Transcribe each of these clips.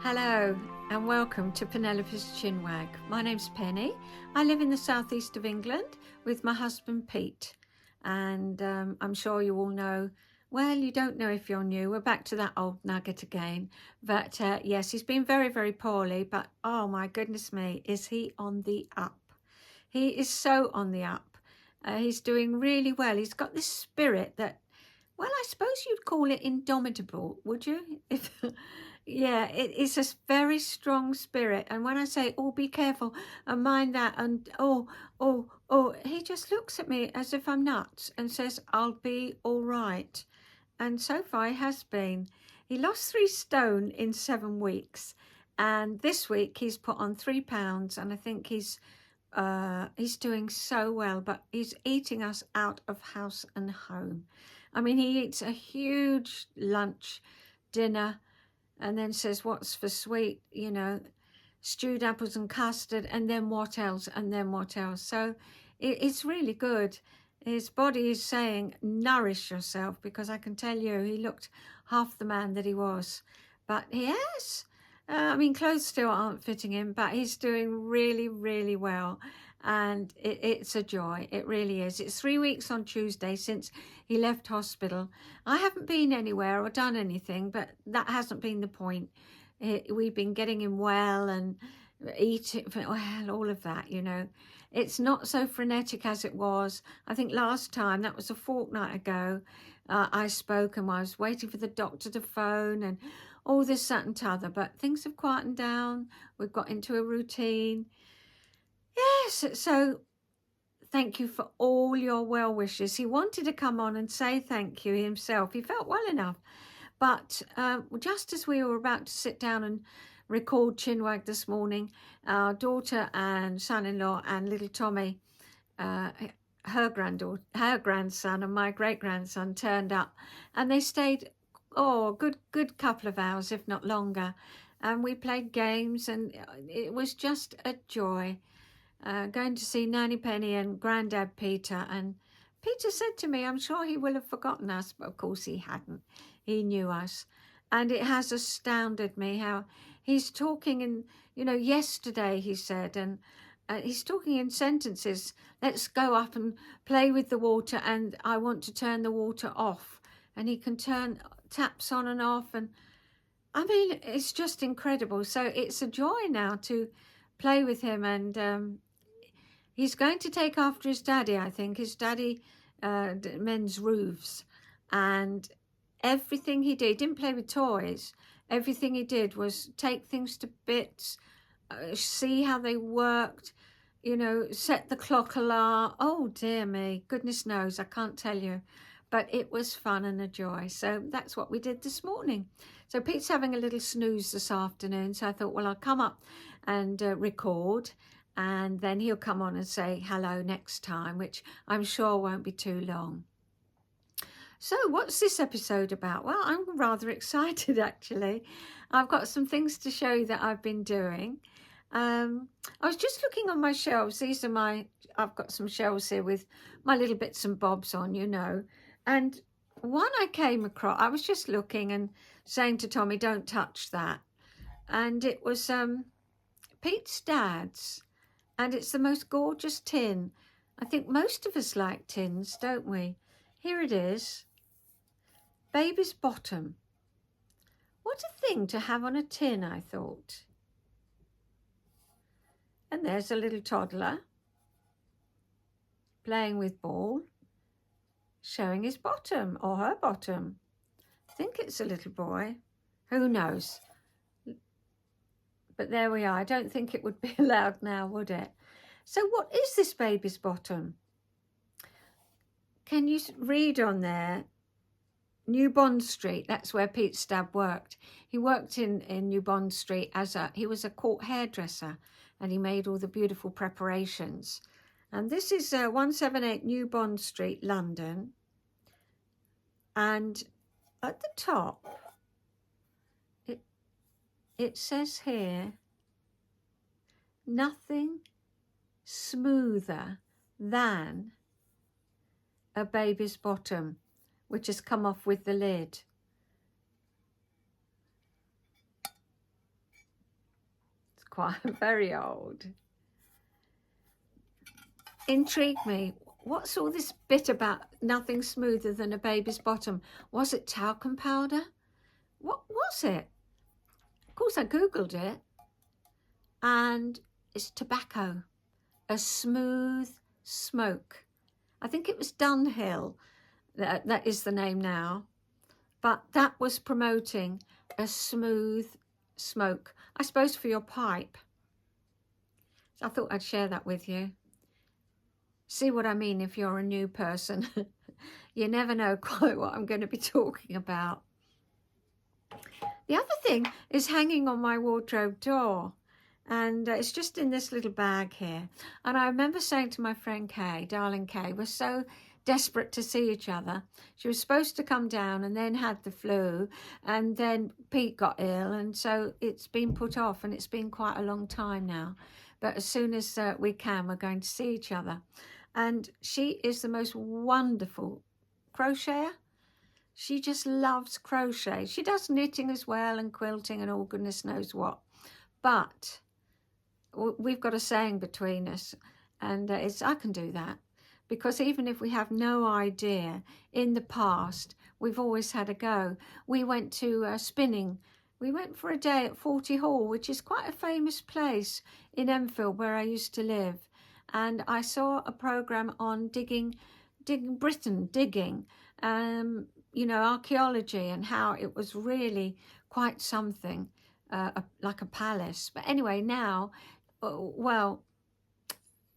Hello and welcome to Penelope's Chinwag. My name's Penny. I live in the southeast of England with my husband Pete, and I'm sure you all know, well, you don't know if you're new, we're back to that old nugget again, but yes, he's been very, very poorly, but oh my goodness me, is he on the up. He is so on the up. He's doing really well. He's got this spirit that, well, I suppose you'd call it indomitable, would you? If yeah, it's a very strong spirit. And when I say, oh, be careful and mind that, and oh, he just looks at me as if I'm nuts and says, I'll be all right. And so far he has been. He lost 3 stone in 7 weeks. And this week he's put on 3 pounds, and I think he's doing so well, but he's eating us out of house and home. I mean, he eats a huge lunch, dinner, and then says, what's for sweet, you know, stewed apples and custard, and then what else, and then what else. So it's really good. His body is saying, nourish yourself, because I can tell you, he looked half the man that he was. But he has. I mean, clothes still aren't fitting him, but he's doing really, really well. And it's a joy. It really is. It's 3 weeks on Tuesday since he left hospital. I haven't been anywhere or done anything, but that hasn't been the point. We've been getting him well and eating, well, all of that, you know. It's not so frenetic as it was. I think last time, that was a fortnight ago, I spoke and I was waiting for the doctor to phone and all this, that and t'other, but things have quietened down. We've got into a routine. Yes, so thank you for all your well wishes. He wanted to come on and say thank you himself. He felt well enough. But just as we were about to sit down and record Chinwag this morning, our daughter and son-in-law and little Tommy, her grandson and my great-grandson turned up, and they stayed, good couple of hours, if not longer. And we played games, and it was just a joy. Going to see Nanny Penny and Grandad Peter, and Peter said to me, I'm sure he will have forgotten us, but of course he hadn't. He knew us. And it has astounded me how he's talking in, you know, yesterday he said, and he's talking in sentences, let's go up and play with the water, and I want to turn the water off. And he can turn taps on and off, and I mean, it's just incredible. So it's a joy now to play with him, and he's going to take after his daddy, I think. His daddy mends roofs, and everything he didn't play with toys. Everything he did was take things to bits, see how they worked, you know, set the clock alarm. Oh, dear me. Goodness knows, I can't tell you. But it was fun and a joy. So that's what we did this morning. So Pete's having a little snooze this afternoon. So I thought, well, I'll come up and record, and then he'll come on and say hello next time, which I'm sure won't be too long. So what's this episode about? Well, I'm rather excited, actually. I've got some things to show you that I've been doing. I was just looking on my shelves. I've got some shelves here with my little bits and bobs on, you know. And one I came across, I was just looking and saying to Tommy, don't touch that. And it was Pete's dad's. And it's the most gorgeous tin. I think most of us like tins, don't we? Here it is. Baby's bottom. What a thing to have on a tin, I thought. And there's a little toddler playing with ball, showing his bottom or her bottom. I think it's a little boy. Who knows? But there we are. I don't think it would be allowed now, would it? So what is this baby's bottom? Can you read on there? New Bond Street, that's where Pete's dad worked. He worked in New Bond Street he was a court hairdresser, and he made all the beautiful preparations. And this is 178 New Bond Street, London. And at the top, it says here, nothing smoother than a baby's bottom, which has come off with the lid. quite very old. Intrigue me. What's all this bit about nothing smoother than a baby's bottom? Was it talcum powder? What was it? Of course, I Googled it, and it's tobacco, a smooth smoke. I think it was Dunhill, that is the name now, but that was promoting a smooth smoke, I suppose for your pipe. So I thought I'd share that with you. See what I mean if you're a new person. You never know quite what I'm going to be talking about. The other thing is hanging on my wardrobe door, and it's just in this little bag here. And I remember saying to my friend Kay, darling Kay, we're so desperate to see each other. She was supposed to come down and then had the flu, and then Pete got ill, and so it's been put off, and it's been quite a long time now. But as soon as we can, we're going to see each other. And she is the most wonderful crocheter. She just loves crochet. She does knitting as well and quilting and all goodness knows what. But we've got a saying between us, and it's I can do that. Because even if we have no idea, in the past, we've always had a go. We went to spinning. We went for a day at 40 Hall, which is quite a famous place in Enfield where I used to live. And I saw a programme on digging Britain, you know, archaeology, and how it was really quite something, like a palace. But anyway, now, well,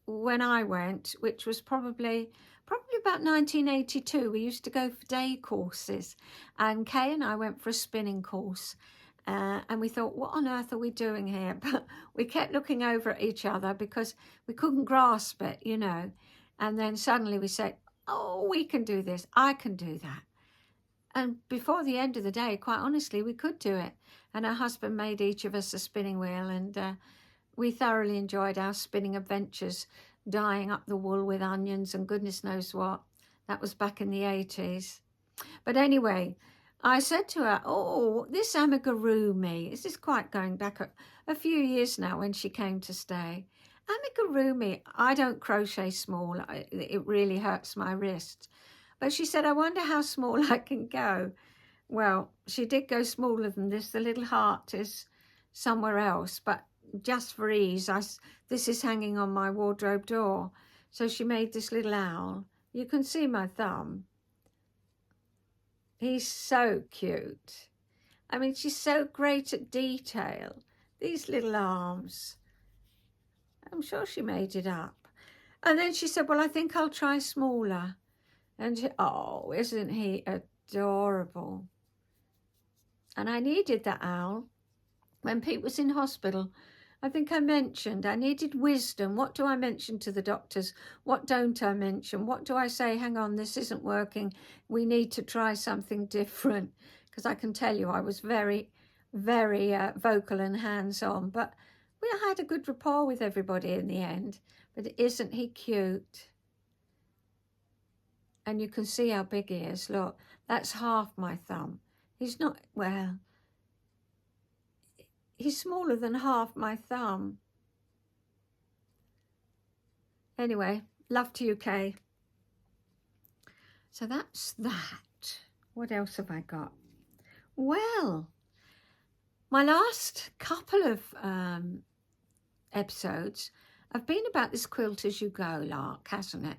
when I went, which was probably about 1982, we used to go for day courses, and Kay and I went for a spinning course. And we thought, what on earth are we doing here? But we kept looking over at each other because we couldn't grasp it, you know. And then suddenly we said, oh, we can do this. I can do that. And before the end of the day, quite honestly, we could do it. And our husband made each of us a spinning wheel, and we thoroughly enjoyed our spinning adventures, dyeing up the wool with onions and goodness knows what. That was back in the 80s. But anyway, I said to her, oh, this amigurumi, this is quite going back a few years now when she came to stay. Amigurumi, I don't crochet small. It really hurts my wrist. But she said, I wonder how small I can go. Well, she did go smaller than this. The little heart is somewhere else. But just for ease, this is hanging on my wardrobe door. So she made this little owl. You can see my thumb. He's so cute. I mean, she's so great at detail. These little arms. I'm sure she made it up. And then she said, well, I think I'll try smaller. And oh, isn't he adorable? And I needed that owl. When Pete was in hospital, I think I mentioned I needed wisdom. What do I mention to the doctors? What don't I mention? What do I say? Hang on, this isn't working. We need to try something different. Because I can tell you I was very, very vocal and hands-on. But we had a good rapport with everybody in the end. But isn't he cute? And you can see how big he is. Look, that's half my thumb. He's not, well, he's smaller than half my thumb. Anyway, love to you, Kay. So that's that. What else have I got? Well, my last couple of episodes have been about this quilt as you go lark, hasn't it?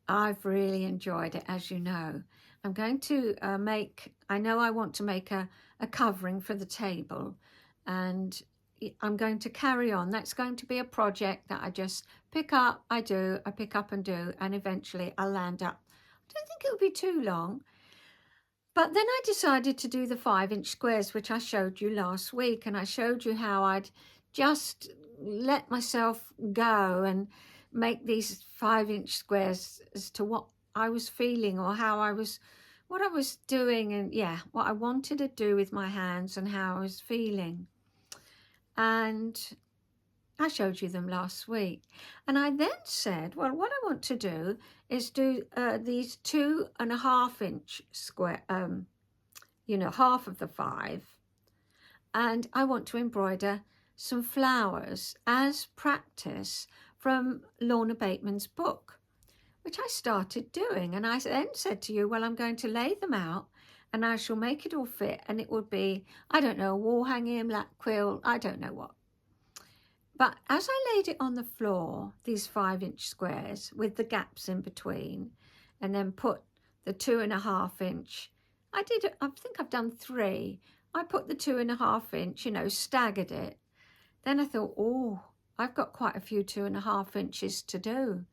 I've really enjoyed it, as you know. I'm going to I know I want to make a covering for the table, and I'm going to carry on. That's going to be a project that I just pick up, I pick up and do, and eventually I'll land up. I don't think it'll be too long. But then I decided to do the 5-inch squares, which I showed you last week, and I showed you how I'd just let myself go and make these 5-inch squares as to what I was feeling, or what I was doing, and yeah, what I wanted to do with my hands and how I was feeling. And I showed you them last week. And I then said, well, what I want to do is do these 2.5-inch square, you know, half of the 5. And I want to embroider some flowers as practice from Lorna Bateman's book, which I started doing. And I then said to you, well, I'm going to lay them out and I shall make it all fit, and it would be, I don't know, a wall hanging, black quilt, I don't know what. But as I laid it on the floor, these 5-inch squares with the gaps in between, and then put the 2.5-inch, I think I've done 3. I put the 2.5-inch, you know, staggered it. Then I thought, oh, I've got quite a few 2.5 inches to do.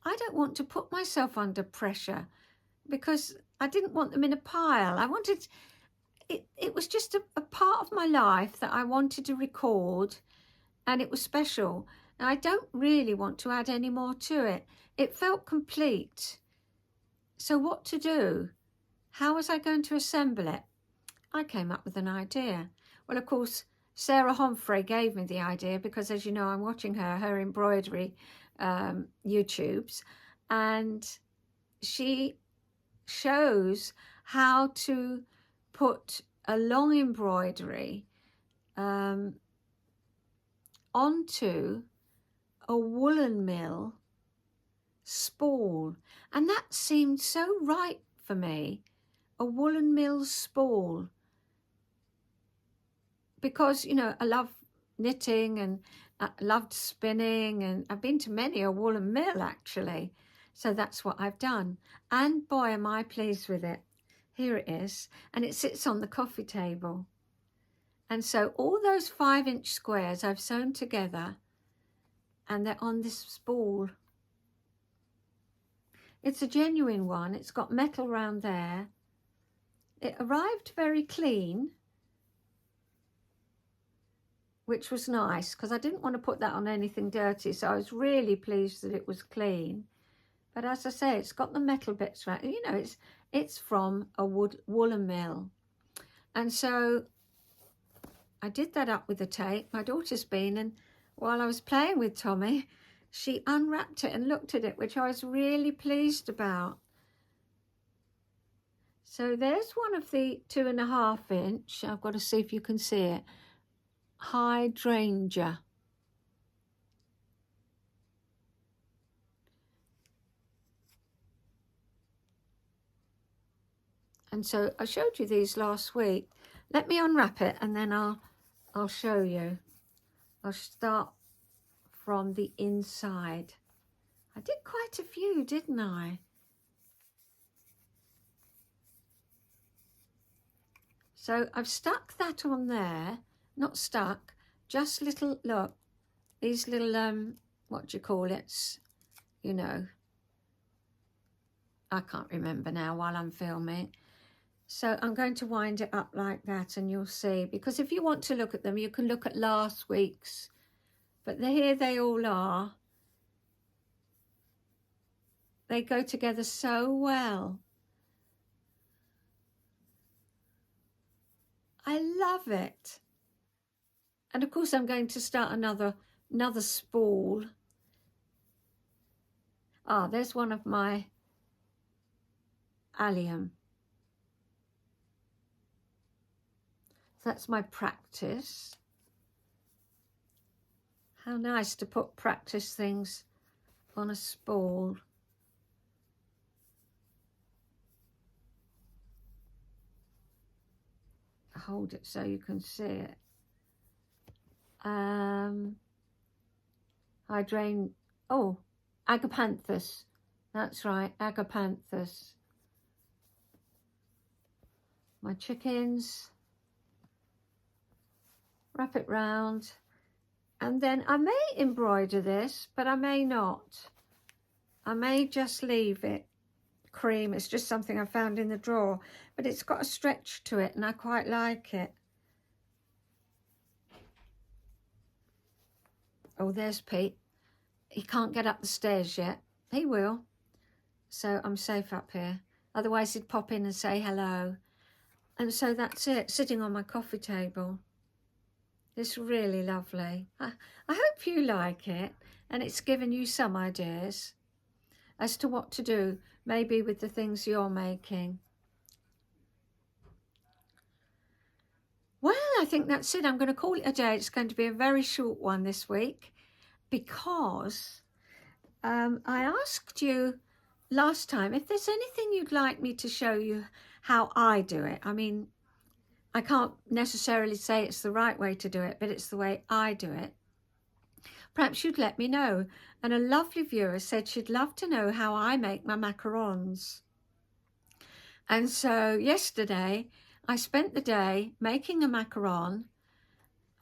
I don't want to put myself under pressure because I didn't want them in a pile. I wanted, it was just a part of my life that I wanted to record, and it was special. And I don't really want to add any more to it. It felt complete. So what to do? How was I going to assemble it? I came up with an idea. Well, of course, Sarah Humphrey gave me the idea because, as you know, I'm watching her embroidery YouTubes, and she shows how to put a long embroidery onto a woolen mill spool, and that seemed so right for me, a woolen mill spool, because, you know, I love knitting and I loved spinning, and I've been to many a woolen mill actually. So that's what I've done, and boy am I pleased with it. Here it is, and it sits on the coffee table. And so all those 5-inch squares I've sewn together, and they're on this spool. It's a genuine one. It's got metal round there. It arrived very clean, which was nice because I didn't want to put that on anything dirty. So I was really pleased that it was clean. But as I say, it's got the metal bits right. You know, it's from a woolen mill. And so I did that up with the tape. My daughter's been, and while I was playing with Tommy, she unwrapped it and looked at it, which I was really pleased about. So there's one of the 2.5-inch. I've got to see if you can see it. Hydrangea. And so I showed you these last week. Let me unwrap it and then I'll show you. I'll start from the inside. I did quite a few, didn't I? So I've stuck that on there, not stuck, just little, look, these little, what do you call it? You know, I can't remember now while I'm filming. So I'm going to wind it up like that, and you'll see, because if you want to look at them, you can look at last week's, but here they all are. They go together so well. I love it. And of course I'm going to start another spool. Ah, there's one of my allium. So that's my practice. How nice to put practice things on a spool. Hold it so you can see it. Agapanthus. That's right, agapanthus. My chickens. Wrap it round. And then I may embroider this, but I may not. I may just leave it cream. It's just something I found in the drawer, but it's got a stretch to it and I quite like it. Oh, there's Pete. He can't get up the stairs yet. He will. So I'm safe up here. Otherwise he'd pop in and say hello. And so that's it, sitting on my coffee table. It's really lovely. I hope you like it, and it's given you some ideas as to what to do, maybe with the things you're making. Well, I think that's it. I'm going to call it a day. It's going to be a very short one this week because I asked you last time if there's anything you'd like me to show you how I do it. I mean, I can't necessarily say it's the right way to do it, but it's the way I do it. Perhaps you'd let me know. And a lovely viewer said she'd love to know how I make my macarons. And so yesterday I spent the day making a macaron,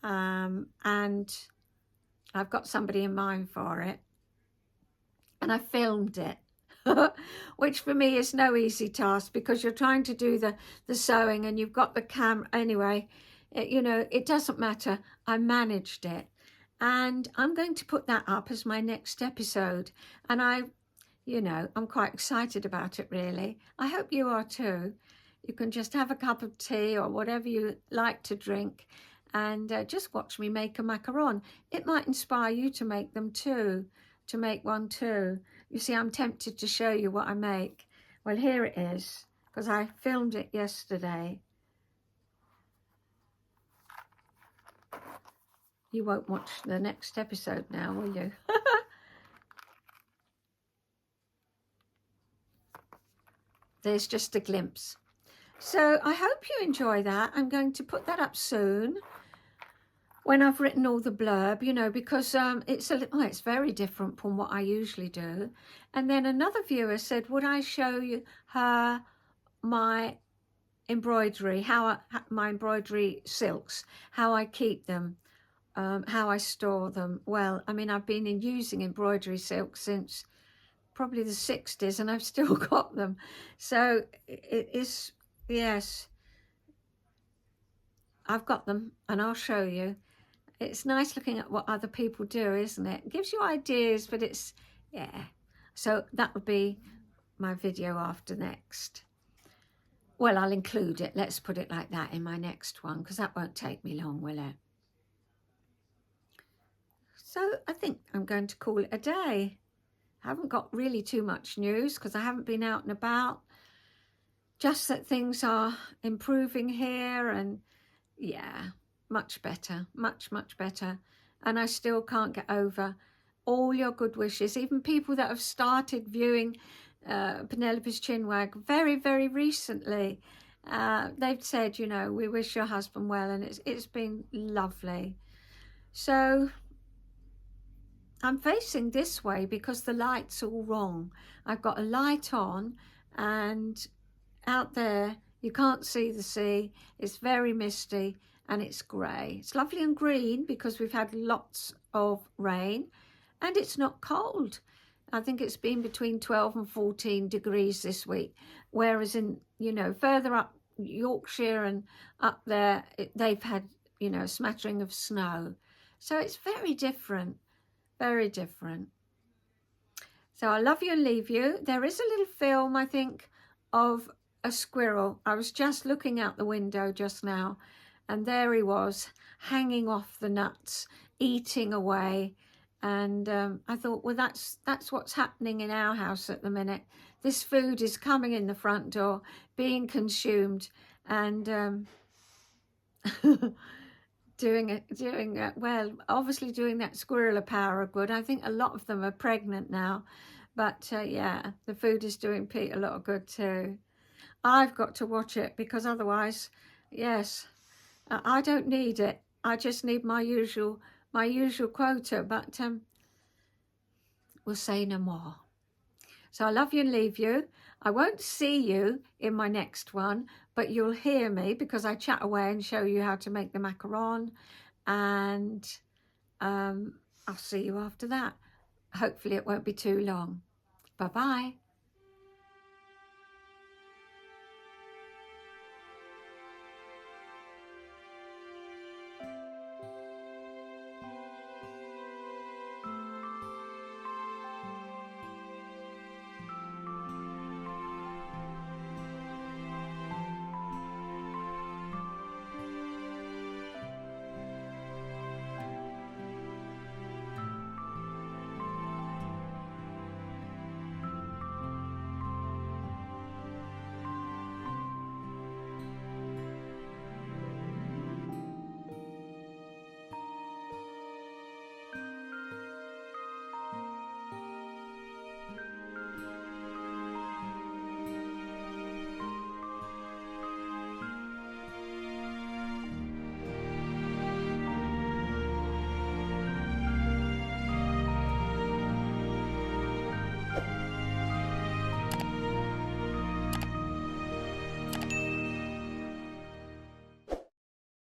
and I've got somebody in mind for it, and I filmed it. Which for me is no easy task because you're trying to do the sewing and you've got the camera. Anyway, it doesn't matter. I managed it, and I'm going to put that up as my next episode. And I'm quite excited about it, really. I hope you are too. You can just have a cup of tea or whatever you like to drink and just watch me make a macaron. It might inspire you to make them too, to make one too. You see, I'm tempted to show you what I make. Well, here it is, because I filmed it yesterday. You won't watch the next episode now, will you? There's just a glimpse. So I hope you enjoy that. I'm going to put that up soon when I've written all the blurb, because it's very different from what I usually do. And then another viewer said, would I show her my embroidery, my embroidery silks, how I keep them, how I store them. Well, I mean, I've been using embroidery silks since probably the 60s and I've still got them. So it is, yes, I've got them and I'll show you. It's nice looking at what other people do, isn't it? It gives you ideas, but yeah. So that will be my video after next. Well, I'll include it, let's put it like that, in my next one, because that won't take me long, will it? So I think I'm going to call it a day. I haven't got really too much news because I haven't been out and about. Just that things are improving here and yeah, much better, much, much better. And I still can't get over all your good wishes, even people that have started viewing Penelope's Chinwag very, very recently. They've said, we wish your husband well, and it's been lovely. So I'm facing this way because the light's all wrong. I've got a light on and out there you can't see the sea. It's very misty and it's grey. It's lovely and green because we've had lots of rain and it's not cold. I think it's been between 12 and 14 degrees this week, whereas in, further up Yorkshire and up there, they've had, a smattering of snow. So it's very different, very different. So I love you and leave you. There is a little film, I think, of a squirrel. I was just looking out the window just now, and there he was, hanging off the nuts, eating away. And I thought, well, that's what's happening in our house at the minute. This food is coming in the front door, being consumed, and well, obviously doing that squirrel a power of good. I think a lot of them are pregnant now, but yeah, the food is doing Pete a lot of good too. I've got to watch it because otherwise, yes, I don't need it. I just need my usual quota, but we'll say no more. So I love you and leave you. I won't see you in my next one, but you'll hear me because I chat away and show you how to make the macaron, and I'll see you after that. Hopefully it won't be too long. Bye-bye.